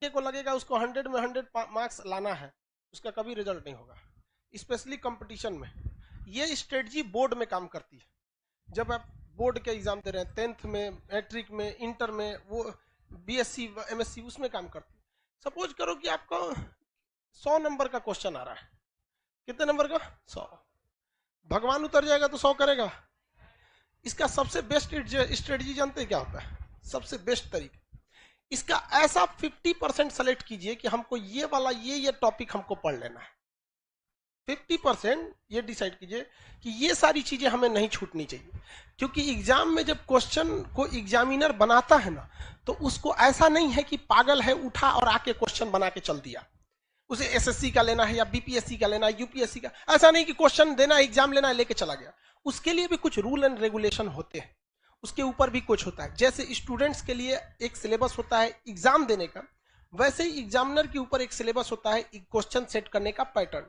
को लगेगा उसको 100 में 100 मार्क्स लाना है, उसका कभी रिजल्ट नहीं होगा, स्पेशली कंपटीशन में। ये स्ट्रेटजी बोर्ड में काम करती है। जब आप बोर्ड के एग्जाम दे रहे हैं 10th में, मैट्रिक में, इंटर में, वो बीएससी एमएससी उसमें काम करती है। सपोज करो कि आपको 100 नंबर का क्वेश्चन आ रहा है, कितने नंबर का? 100। भगवान उतर जाएगा तो 100 करेगा? इसका सबसे बेस्ट स्ट्रेटजी जानते हैं क्या होता है? सबसे बेस्ट तरीका, इसका ऐसा 50% सेलेक्ट कीजिए कि हमको ये वाला ये टॉपिक हमको पढ़ लेना है। 50% ये डिसाइड कीजिए कि ये सारी चीजें हमें नहीं छूटनी चाहिए, क्योंकि एग्जाम में जब क्वेश्चन को एग्जामिनर बनाता है ना, तो उसको ऐसा नहीं है कि पागल है उठा और आके क्वेश्चन बना के चल दिया। उसे एसएससी का लेना है या बीपीएससी का लेना है, यूपीएससी का, ऐसा नहीं कि क्वेश्चन देना है, एग्जाम लेना है, लेके चला गया। उसके लिए भी कुछ रूल एंड रेगुलेशन होते हैं, उसके ऊपर भी कुछ होता है। जैसे स्टूडेंट्स के लिए एक सिलेबस होता है एग्जाम देने का, वैसे ही एग्जामिनर के ऊपर एक सिलेबस होता है क्वेश्चन सेट करने का पैटर्न,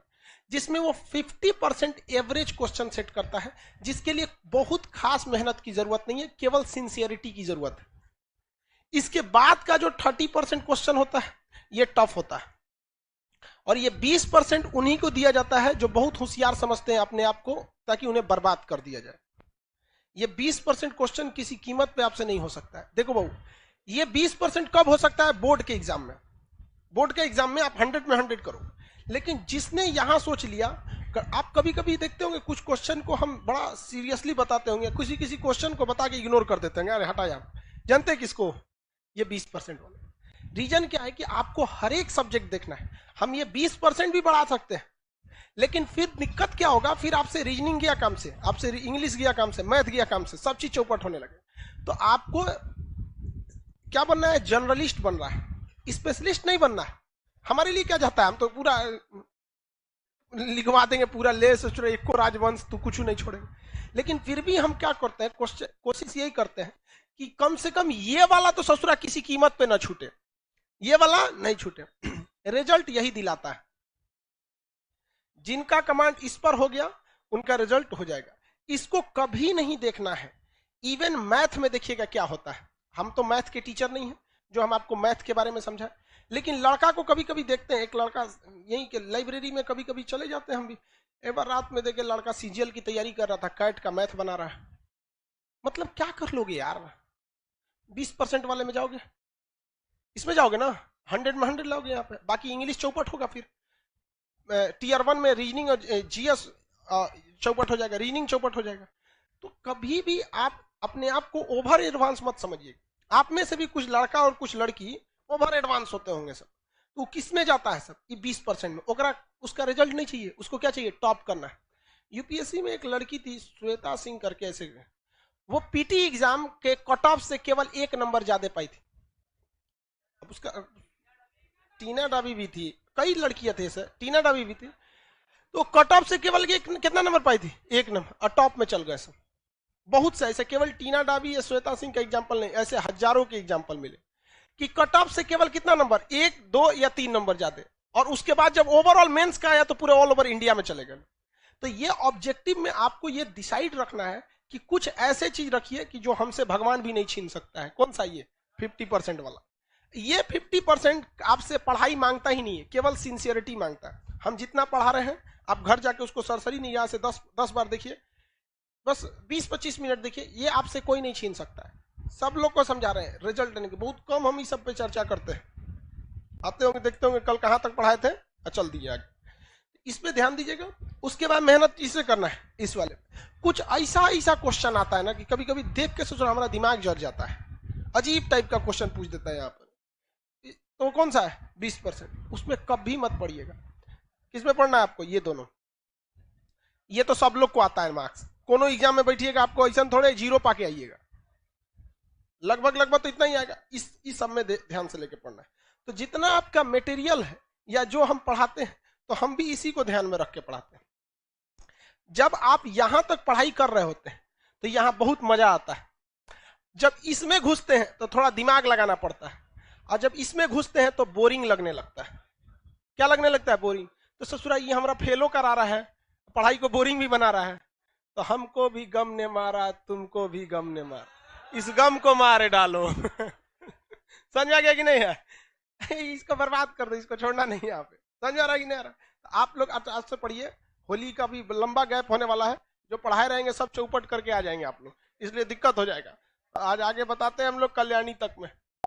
जिसमें वो 50% एवरेज क्वेश्चन सेट करता है, जिसके लिए बहुत खास मेहनत की जरूरत नहीं है, केवल सिंसियरिटी की जरूरत है। इसके बाद का जो 30% क्वेश्चन होता है ये टफ होता है, और ये 20% उन्हीं को दिया जाता है जो बहुत होशियार समझते हैं अपने आप को, ताकि उन्हें बर्बाद कर दिया जाए। ये 20% क्वेश्चन किसी कीमत पे आपसे नहीं हो सकता है। देखो बहू, ये 20% कब हो सकता है? बोर्ड के एग्जाम में। बोर्ड के एग्जाम में आप 100 में 100 करो, लेकिन जिसने यहां सोच लिया, आप कभी कभी देखते होंगे कुछ क्वेश्चन को हम बड़ा सीरियसली बताते होंगे, किसी किसी क्वेश्चन को बता के इग्नोर कर देते हैं, अरे हटा यार। जानते हैं किसको? ये 20% वाले। रीजन क्या है कि आपको हर एक सब्जेक्ट देखना है। हम ये 20% भी बढ़ा सकते हैं, लेकिन फिर दिक्कत क्या होगा? फिर आपसे रीजनिंग गया काम से, आपसे इंग्लिश गया काम से, मैथ गया काम से, सब चीज चौपट होने लगे। तो आपको क्या बनना है? जर्नलिस्ट बन रहा है, स्पेशलिस्ट नहीं बनना है। हमारे लिए क्या जाता है? हम तो पूरा लिखवा देंगे, पूरा ले सोच एक को राजवंश, तू कुछ नहीं छोड़ेंगे। लेकिन फिर भी हम क्या करते हैं? कोशिश यही करते हैं कि कम से कम ये वाला तो ससुरा किसी कीमत पे ना छूटे, ये वाला नहीं छूटे। रिजल्ट यही दिलाता है। जिनका कमांड इस पर हो गया उनका रिजल्ट हो जाएगा। इसको कभी नहीं देखना है। इवन मैथ में देखिएगा क्या होता है। हम तो मैथ के टीचर नहीं हैं जो हम आपको मैथ के बारे में समझाएं, लेकिन लड़का को कभी कभी देखते हैं, एक लड़का यहीं के लाइब्रेरी में कभी कभी चले जाते हैं हम भी, एक बार रात में देखे लड़का सीजीएल की तैयारी कर रहा था, कैट का मैथ बना रहा है। मतलब क्या कर लोगे यार? 20% वाले में जाओगे, इसमें जाओगे ना, 100 में 100 लाओगे यहाँ पे, बाकी इंग्लिश चौपट होगा। फिर टीयर 1 में रीजनिंग और जीएस चौपट हो जाएगा, रीजनिंग चौपट हो जाएगा। तो कभी भी आप अपने आप को ओवर एडवांस मत समझिए। आप में से भी कुछ लड़का और कुछ लड़की ओवर एडवांस होते होंगे सब। तो किस में जाता है सब? ये 20% में। ओकरा उसका रिजल्ट नहीं चाहिए, उसको क्या चाहिए? टॉप करना है। यूपीएससी में एक लड़की थी श्वेता सिंह करके, ऐसे वो पीटी एग्जाम के कट ऑफ से केवल 1 नंबर ज्यादा पाई थी। अब उसका टीना डाबी भी थी, कई लड़कियां थे सर, टीना डाबी भी थी, तो कट ऑफ से केवल कितना नंबर पाई थी? 1 नंबर, और टॉप में चल गए सब। बहुत से ऐसे, केवल टीना डाबी या श्वेता सिंह का एग्जाम्पल नहीं, ऐसे हजारों के एग्जाम्पल मिले कि कट ऑफ से केवल कितना नंबर, 1, 2 या 3 नंबर ज्यादा, और उसके बाद जब ओवरऑल मेंस का आया तो पूरे ऑल ओवर इंडिया में चले गए। तो ये ऑब्जेक्टिव में आपको ये डिसाइड रखना है कि कुछ ऐसे चीज रखिए कि जो हमसे भगवान भी नहीं छीन सकता है। कौन सा? ये 50% वाला। ये 50% आपसे पढ़ाई मांगता ही नहीं है, केवल सिंसियरिटी मांगता है। हम जितना पढ़ा रहे हैं, आप घर जाके उसको सरसरी निगाह से 10 बार देखिए, बस 20-25 मिनट देखिए, ये आपसे कोई नहीं छीन सकता है। सब लोग को समझा रहे हैं, रिजल्ट देने के बहुत कम हम इस सब पे चर्चा करते हैं। आते होंगे, देखते होंगे कल कहां तक पढ़ाए थे, चल दिए आगे। इस पे ध्यान दीजिएगा। उसके बाद मेहनत इसे करना है। इस वाले कुछ ऐसा क्वेश्चन आता है ना कि कभी कभी देख के सोचो हमारा दिमाग जल जाता है। अजीब टाइप का क्वेश्चन पूछ देता है यहाँ पर। तो कौन सा है? 20%। उसमें कभी मत पढ़िएगा। किसमें पढ़ना है आपको? ये दोनों। ये तो सब लोग को आता है मार्क्स। कोनो एग्जाम में बैठिएगा, आपको ऐसा थोड़े 0 पाके आइएगा, लगभग तो इतना ही आएगा। इस सब में ध्यान से लेके पढ़ना है। तो जितना आपका मटेरियल है या जो हम पढ़ाते हैं, तो हम भी इसी को ध्यान में रख के पढ़ाते हैं। जब आप यहां तक पढ़ाई कर रहे होते हैं तो यहां बहुत मजा आता है। जब इसमें घुसते हैं तो थोड़ा दिमाग लगाना पड़ता है, और जब इसमें घुसते हैं तो बोरिंग लगने लगता है। क्या लगने लगता है? बोरिंग। तो ससुरा ये हमारा फेलो करा रहा है, पढ़ाई को बोरिंग भी बना रहा है। तो हमको भी गम ने मारा, तुमको भी गम ने मारा, इस गम को मारे डालो। समझ आ गया कि नहीं है? इसको बर्बाद कर दो, इसको छोड़ना नहीं है यहाँ पे। समझ आ रहा है कि नहीं आ रहा? तो आप लोग आज से पढ़िए, होली का भी लंबा गैप होने वाला है, जो पढ़ाए रहेंगे सब चौपट करके आ जाएंगे आप लोग, इसलिए दिक्कत हो जाएगा। आज आगे बताते हैं हम लोग कल्याणी तक में।